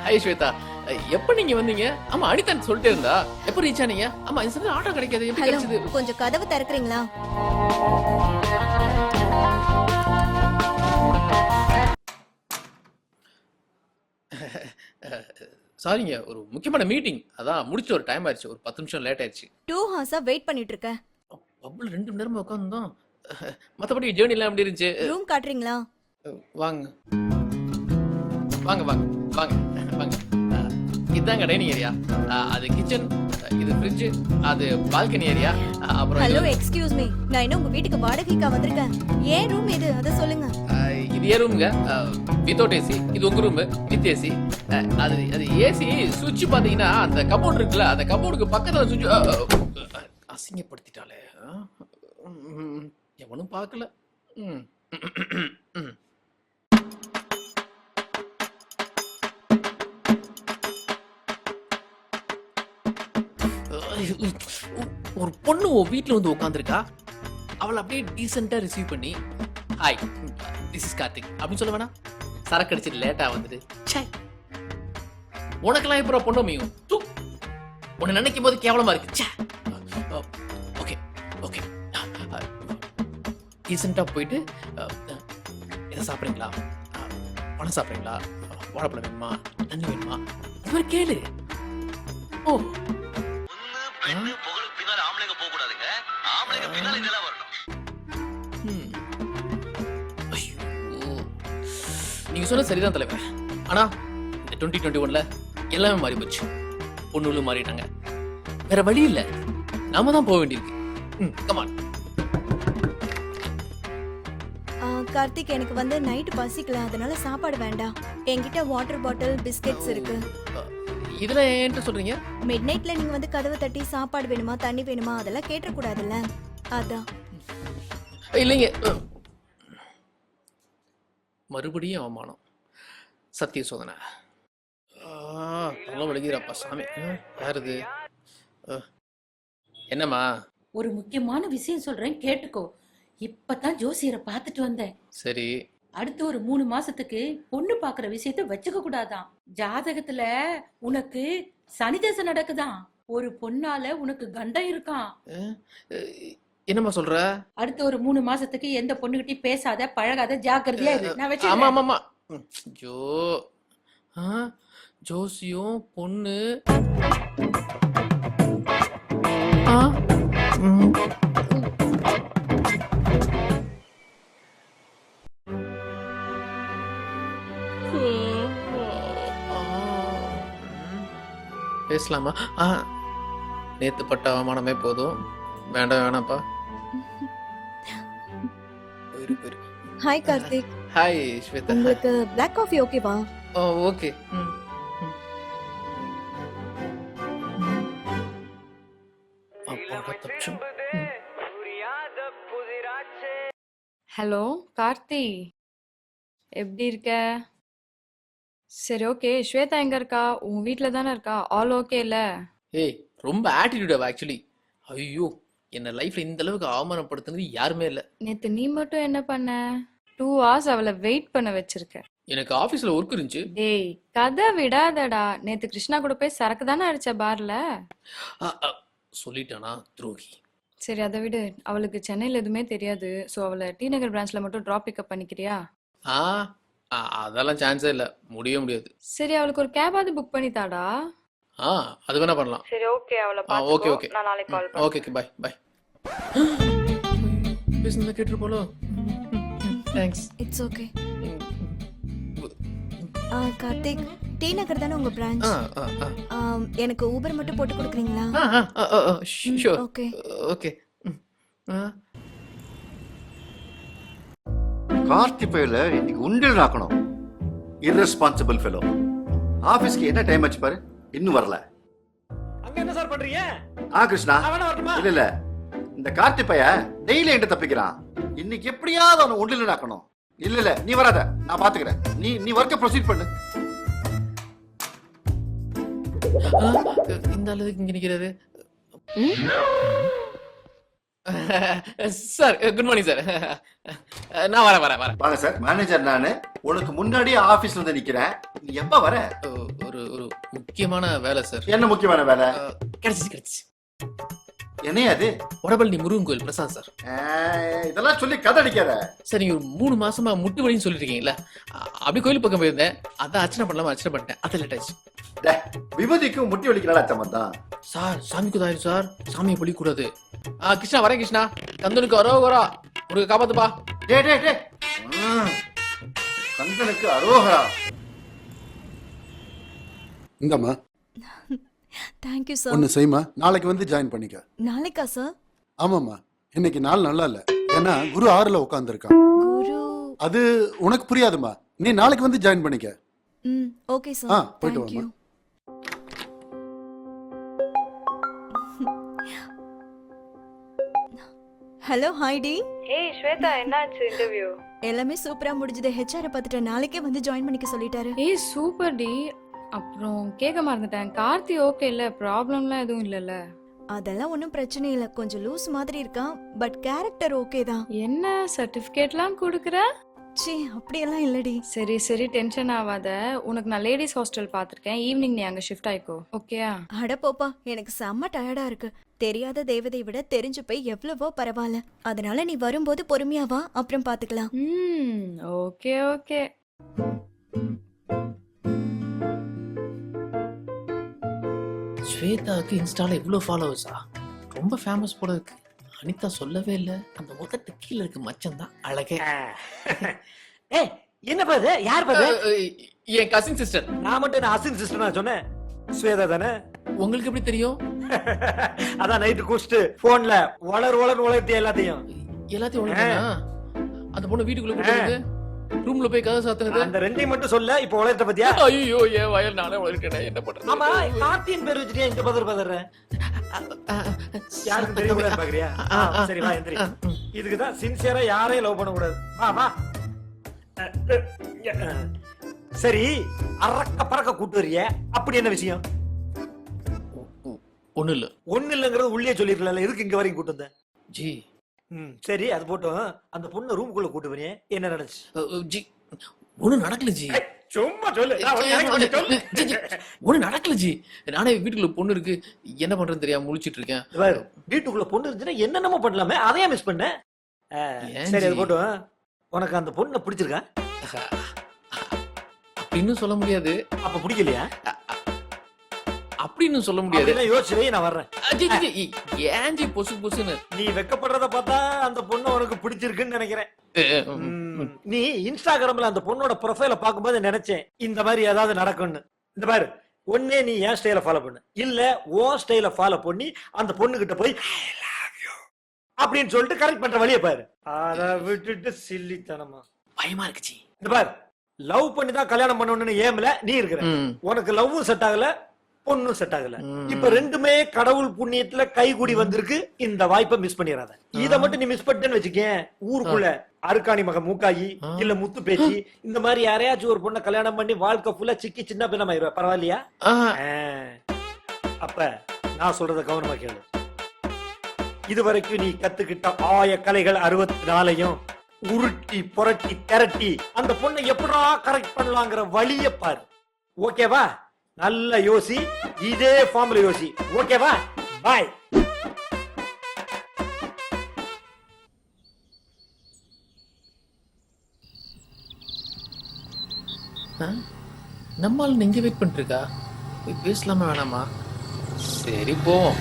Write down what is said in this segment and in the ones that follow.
Hi Shweta, எப்ப நீங்க வந்தீங்க? ஆமா அனிதா சொல்லிட்டே இருந்தா. எப்ப ரீச் ஆனீங்க? ஆமா இந்த சமயம் ஆட்டோ கிடைக்காது, எப்படி ஹலோ, கிடைச்சது? கொஞ்சம் கதவு திறக்கறீங்களா? சாரிங்க, ஒரு முக்கியமான மீட்டிங், அதான் முடிச்சு ஒரு டைம் ஆயிடுச்சு, ஒரு 10 நிமிஷம் லேட் ஆயிடுச்சு. 2 ஹார்ஸா வெயிட் பண்ணிட்டு இருக்கேன். பப்புல 2 மணி நேரமா உட்கார்ந்தோம். மத்தபடி ஜேர்னி எல்லாம் எப்படி இருந்துச்சு? ரூம் காட்டுறீங்களா? வாங்க வாங்க வாங்க வாங்க வாங்க. இதுதாங்க டைனிங் ஏரியா, அது கிச்சன், இது ஃப்ரிட்ஜ், அது பால்கனி ஏரியா. அப்புறம் ஹலோ, எக்ஸ்கியூஸ் மீ, நான் இன்னும் உங்க வீட்டுக்கு வாடகைக்கா வந்திருக்கேன். ஏன் ரூம் இது, அத சொல்லுங்க. இது ஏ ரூமுங்க, வித்தவுட் ஏசி. இது உங்க ரூம் வித் ஏசி. அது அது ஏசி சுவிட்ச் பாத்தீங்கன்னா அந்த கபோர்டு இருக்குல்ல, அந்த கபோர்டுக்கு பக்கத்துல சுவிட்ச். அசிங்கப்படுத்திட்டாலே, எவனும் பார்க்கல. ஒரு பொண்ணு உன் வீட்டுல வந்து உட்காந்துருக்கா, அவளை அப்படியே டீசெண்டா ரிசீவ் பண்ணி ஹாய் திஸ் இஸ் கார்த்திக் அப்படின்னு சொல்ல வேணா? சரக்கு அடிச்சுட்டு லேட்டா வந்துட்டு ச்சே, உனக்கெல்லாம் இப்போ பொண்ணு அமையும். உன்னை நினைக்கும் போது கேவலமா இருக்கு. ச்சே. ஓகே ஓகே, டீசெண்டா போயிட்டு எதை சாப்பிட்றீங்களா, பழம் சாப்பிட்றீங்களா, வாழைப்பழம் வேணுமா, தண்ணி வேணுமா, இது மாதிரி கேளு. ஓ, புகழுக்கு பின்னால ஆம்பளைங்க போக கூடாதுங்க, ஆம்பளைங்க பின்னால இதெல்லாம் வரணும். நீங்க சொன்ன சரிதான் தலைவர். ஆனா இந்த 2021ல எல்லாமே மாறி போச்சு. பொண்ணுகளும் மாறிட்டாங்க, வேற வழி இல்ல, நாம தான் போக வேண்டியிருக்கு. கமான். கார்த்திக், எனக்கு வந்து நைட் பசிக்கல, அதனால சாப்பாடு வேண்டாம். என்கிட்ட வாட்டர் பாட்டில், பிஸ்கெட்ஸ் இருக்கு. இதுல ஏன்ட்டு சொல்றீங்க? மிட் நைட்ல நீங்க வந்து கதவை தட்டி சாப்பாடு வேணுமா, தண்ணி வேணுமா அதெல்லாம் கேட்ட கூடாதுல்ல, அதான். இல்லைங்க, மறுபடியும் அவமானம், சத்திய சோதனை. நல்லா வலிக்கிறப்பா சாமி. யார் இது? என்னம்மா? ஒரு முக்கியமான விஷயம் சொல்றேன், கேட்டுக்கோ. இப்பதான் ஜோசியரை பார்த்துட்டு வந்தேன். சரி. அடுத்து ஒரு 3 மாசத்துக்கு பொண்ணு பாக்குற விஷயத்த வச்சுக்க கூடாதான். ஜாதகத்துல உனக்கு சனி தசை நடக்குதான். ஒரு பொண்ணால உனக்கு கண்டம் இருக்கான். என்னம்மா சொல்ற? அடுத்த ஒரு 3 மாசத்துக்கு எந்த பொண்ணுகிட்டயும் பேசாத, பழகாத, ஜாக்கிரதையா இரு. நான் ஆமா வச்சிருக்கேன். ஆமா ஆமா. ஜோ ஜோசியும் பொண்ணு. பேசலாமா? நேத்து பட்ட அவமானமே போதும், வேண்டாம் வேணாப்பா. ஹாய் கார்த்திக். ஹாய் ஸ்வேதா. உங்களுக்கு Black காஃபி ஓகேவா? ஓகே. ஹலோ கார்த்தி, எப்படி இருக்க? சரி ஓகே, ஸ்வேதா எங்க இருக்கா? உன் வீட்ல தானே இருக்கா? ஆல் ஓகே இல்ல? ஏய், ரொம்ப ஆட்டிடியூட் ஆக்சுவலி. ஐயோ, என்ன லைஃப்ல இந்த அளவுக்கு அவமானப்படுத்துனது யாருமே இல்ல. நேத்து நீ மட்டும் என்ன பண்ண? 2 hours அவளை வெயிட் பண்ண வச்சிருக்க. எனக்கு ஆபீஸ்ல ஒர்க் இருந்துச்சு. டேய், கதை விடாதடா. நேத்து கிருஷ்ணா கூட போய் சரக்கு தானே அடிச்ச பார்ல. சொல்லிட்டானா துரோகி. சரி அதை விடு, அவளுக்கு சென்னையில எதுவுமே தெரியாது. சோ அவளை டி நகர் பிரான்ச்ல மட்டும் டிராப் பிக்கப் பண்ணிக்கிறியா? அதெல்லாம் சான்ஸே இல்ல, முடியவே முடியாது. சரி, அவளுக்கு ஒரு கேபாவது புக் பண்ணி தாடா. அது வேணா பண்ணலாம். சரி ஓகே, அவளை ஓகே பாத்துக்கோ. ஓகே, நான் நாளைக்கு கால் பண்றேன். Okay bye bye. பேசுனத கேட்டு போலோ. Thanks. It's okay. Karthik, T Nagar தானே உங்க பிரான்ச்? எனக்கு ஊபர் மட்டும் போட்டு கொடுக்குறீங்களா? ஷூர். Okay okay. கார்த்தி பையில இன்னைக்கு உண்டில் ஆக்கணும். Irresponsible fellow. ஆபீஸ்க்கு என்ன டைம் ஆச்சு பாரு, இன்னும் வரல. அங்க என்ன சார் பண்றீங்க? கிருஷ்ணா, இல்ல இல்ல, இந்த கார்த்தி பைய டெய்லி என்கிட்ட தப்பிக்கிறான். இன்னைக்கு எப்படியாவது அவனை உண்டில் ஆக்கணும். இல்ல இல்ல, நீ வராத, நான் பாத்துக்கிறேன். நீ ஒர்க்க ப்ரொசீட் பண்ணு. இந்த அளவுக்கு இங்க நிக்கிறாரு. Sir good morning sir. நான் வரேன். வாங்க சார், மேனேஜர் நானு. உனக்கு முன்னாடியே ஆபீஸ்ல வந்து நிக்கிறேன். நீ எப்ப வர? ஒரு ஒரு முக்கியமான வேலை சார். என்ன முக்கியமான வேலை? கிடைச்சிச்சு. என்னையா அது? வடபழனி முருகன் கோயில் பிரசாத் சார். இதெல்லாம் சொல்லி கதை அடிக்காத சார். நீங்க ஒரு 3 மாசமா முட்டு வலின்னு சொல்லிருக்கீங்களா? அப்படி கோயில் பக்கம் போயிருந்தேன். அதான் அர்ச்சனை பண்ணிட்டேன். அது லேட் ஆயிடுச்சு. விபதிக்கும் முட்டி வலிக்கிறாள் அச்சம் தான் சார். சாமிக்கு தாயிரு சார், சாமியை பழிக்கூடாது. கிருஷ்ணா வரேன் கிருஷ்ணா. கந்தனுக்கு அரோகரா, ஒரு காப்பாத்துப்பா. டே கந்தனுக்கு அரோகரா. இந்தம்மா தேங்க்யூ சார். ஒன்று செய்யுமா, நாளைக்கு வந்து ஜாயின் பண்ணிக்க. நாளைக்கா சார்? ஆமாம்மா, இன்னைக்கு நாள் நல்லா இல்லை. ஏன்னா குரு 6ல் உட்காந்துருக்கான். குரு? அது உனக்கு புரியாதுமா, நீ நாளைக்கு வந்து ஜாயின் பண்ணிக்க. Okay sir. போயிட்டு தேங்க்யூ. வாமா. ஹலோ ஹாய்டி. ஏய் ஸ்வேதா, என்னாச்சு இன்டர்வியூ? எல்லாமே சூப்பரா முடிஞ்சது. ஹெச்ஆர் பார்த்துட்டு நாளைக்கே வந்து ஜாயின் பண்ணிக்க சொல்லிட்டாரு. ஏய் சூப்பர் டி. அப்புறம் கேட்க மறந்துட்டேன், கார்த்தி ஓகே இல்ல? ப்ராப்ளம்லாம் எதுவும் இல்லைல்ல? அதெல்லாம் ஒன்றும் பிரச்சனை இல்லை. கொஞ்சம் லூஸ் மாதிரி இருக்கான், பட் கேரக்டர் ஓகே தான். என்ன சர்டிபிகேட்லாம் கொடுக்குற? ச்சீ, அப்படியெல்லாம் இல்லடி. சரி சரி, டென்ஷன் ஆகாத. உனக்கு நான் லேடிஸ் ஹாஸ்டல் பார்த்துருக்கேன். ஈவினிங் நீ அங்கே ஷிஃப்ட் ஆயிக்கோ, ஓகேயா? அட போப்பா, எனக்கு செம்ம டயர்டா இருக்கு. தெரியாத தேவதை விட தெரிஞ்சு போய் எவ்வளவோ பரவாயில்ல. அதனால நீ வரும்போது பொறுமையா வா, அப்புறம் பாத்துக்கலாம். Okay okay. ஸ்வேதாவுக்கு இன்ஸ்டால இவ்வளவு ஃபாலோவர்ஸா? ரொம்ப ஃபேமஸ் போல இருக்கு. அனிதா சொல்லவே இல்ல. அந்த முதட்டு கீழ இருக்கு மச்சம் தான் அழகே. ஏய் என்ன பாது? யார் பாது? என் கசின் சிஸ்டர். நான் மட்டும் என்ன அசின் சிஸ்டர் நான் சொன்னேன்? ஸ்வேதா தானே? உங்களுக்கு எப்படி தெரியும்? அதான் நைட்டு குடிச்சிட்டு போன்ல வளர்த்தி எல்லாத்தையும் ஒண்ணு. அந்த பொண்ணு வீட்டுக்குள்ள கூட்டிட்டு ரூம்ல போய் கதை சாத்துனது. அந்த ரெண்டையும் மட்டும் சொல்ல. இப்ப வளர்த்த பத்தியா? ஐயோ, என் வயல் நானே வளர்க்கணும். என்ன பண்றது? ஆமா, கார்த்தியின் பேர் வச்சுட்டே இந்த பதற யாருக்கு தெரிய கூடாது பாக்குறியா? சரி வா, எந்திரி. இதுக்குதான் சின்சியரா யாரையும் லவ் பண்ண கூடாது. வா. சரி, அரக்க பறக்க கூட்டு வரிய, அப்படி என்ன விஷயம்? ஒண்ணு இல்லங்கிறது உள்ளே சொல்லிருக்கல. எதுக்கு இங்க வரைக்கும் கூட்டு வந்த? ஜி. சரி, அது போட்டோம். அந்த பொண்ணு ரூமுக்குள்ள கூட்டு வரிய, என்ன நடந்துச்சு? ஜி, ஒண்ணு நடக்கல ஜி. சும்மா சொல்லு. ஒண்ணு நடக்கல ஜி. நானே வீட்டுக்குள்ள பொண்ணு இருக்கு, என்ன பண்றேன்னு தெரியாம முழிச்சிட்டு இருக்கேன். வீட்டுக்குள்ள பொண்ணு இருந்துச்சுன்னா என்னென்னமோ பண்ணலாமே, அதையா மிஸ் பண்ண? சரி, அது போட்டோம். உனக்கு அந்த பொண்ணை பிடிச்சிருக்கா? அப்படின்னு சொல்ல முடியாது. அப்ப பிடிக்கலையா? அப்படின்னு சொல்ல முடியாது. யோசிச்சு நான் வர்றேன். ஏன் ஜி பொசுன்னு? நீ வெக்கப்படுறத பார்த்தா அந்த பொண்ணு உனக்கு பிடிச்சிருக்குன்னு நினைக்கிறேன். நீ இன்ஸ்டாகிராம்ல அந்த பொண்ணோட ப்ரொஃபைல பாக்கும்போது நினைச்சேன் இந்த மாதிரி ஏதாவது நடக்கும்னு. இந்த பாரு, ஒன்னே நீ என் ஸ்டைல ஃபாலோ பண்ணு, இல்ல உன் ஸ்டைல ஃபாலோ பண்ணி அந்த பொண்ணு கிட்ட போய் அப்படின்னு சொல்லிட்டு கரெக்ட் பண்ற வழியை பாரு. அத விட்டுட்டு சில்லித்தனமா பயமா இருக்கு ஜி. இந்த பாரு, லவ் பண்ணி தான் கல்யாணம் பண்ணணும்னு ஏம்ல நீ இருக்கிற. உனக்கு லவ்வும் செட் ஆகல, பொண்ணும் செட் ஆகல. இப்ப ரெண்டுமே கடவுள் புண்ணியத்துல கைகூடி வந்திருக்கு. இந்த வாய்ப்பை மிஸ் பண்ணிடாத. இத மட்டும் நீ மிஸ் பண்ணிட்டேன்னு வச்சுக்கேன், ஊருக்குள்ள அருக்காணி மக மூக்காயி இல்ல முத்து பேச்சு இந்த மாதிரி யாரையாச்சும் ஒரு பொண்ணை கல்யாணம் பண்ணி வாழ்க்கை ஃபுல்லா சிக்கி சின்ன பின்னமாயிருவ. பரவாயில்லையா? அப்ப நான் சொல்றத கவனமா கேளு. இதுவரைக்கும் நீ கத்துக்கிட்ட 1000 கலைகள் 64யும் உருட்டி புரட்டி திரட்டி அந்த பொண்ணை எப்படா கரெக்ட் பண்ணலாங்கிற வழிய பாரு. ஓகேவா? நல்ல யோசி, இதே ஃபார்ம்ல யோசி. ஓகேவா? பாய். நம்மால் நெஞ்சு வெயிட் பண்ணிட்டு இருக்கா. பேசலாமா வேணாமா? சரி போவோம்.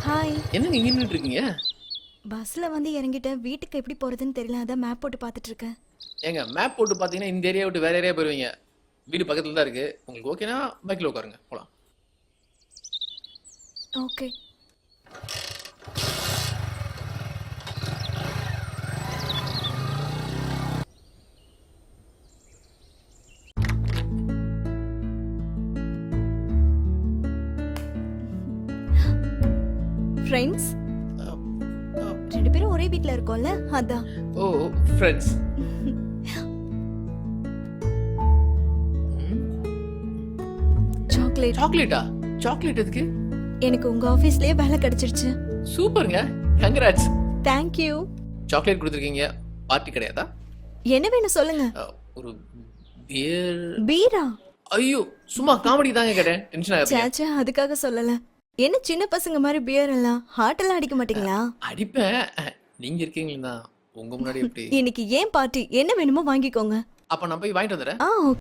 ஹாய். என்ன இங்க நின்னுட்டு இருக்கீங்க? பஸ்ல வந்து இறங்கிட்டேன். வீட்டுக்கு எப்படி போறதுன்னு தெரியல, அதான் மேப் போட்டு பார்த்துட்டு இருக்கேன். ஏங்க, மேப் போட்டு பாத்தீங்கன்னா இந்த ஏரியா விட்டு வேற ஏரியா போயிருவீங்க. வீடு பக்கத்துல தான் இருக்கு. உங்களுக்கு ஓகேனா பைக்ல உட்காருங்க, போலாம். ஓகே. ஃப்ரெண்ட்ஸ், 2 பேரும் ஒரே வீட்ல இருக்கோம்ல, அதான். ஓ, ஃப்ரெண்ட்ஸ். சாக்லேட். சாக்லேட்டா? சாக்லேட் எதுக்கு? எனக்கு உங்க ஆபீஸ்லயே வேலை கிடைச்சிருச்சு. சூப்பருங்க, கங்க்ராட்ஸ். தேங்க்யூ. சாக்லேட் கொடுத்துருக்கீங்க, பார்ட்டி கிடையாதா? என்ன வேணும் சொல்லுங்க. ஒரு பியர். பீரா? ஐயோ, சும்மா காமெடி தாங்க கேட்டேன், டென்ஷன் ஆகாதீங்க. சேச்சா, அதுக்காக சொல்லல. என்ன சின்ன பசங்க மாதிரி பியர் எல்லாம் ஹார்ட் எல்லாம் அடிக்க மாட்டீங்களா? அடிப்பேன், நீங்க இருக்கீங்களா உங்க முன்னாடி எப்படி? இன்னைக்கு ஏன் பார்ட்டி, என்ன வேணுமோ வாங்கிக்கோங்க. அப்ப நான் போய் வாங்கிட்டு வந்துடுறேன். ஆ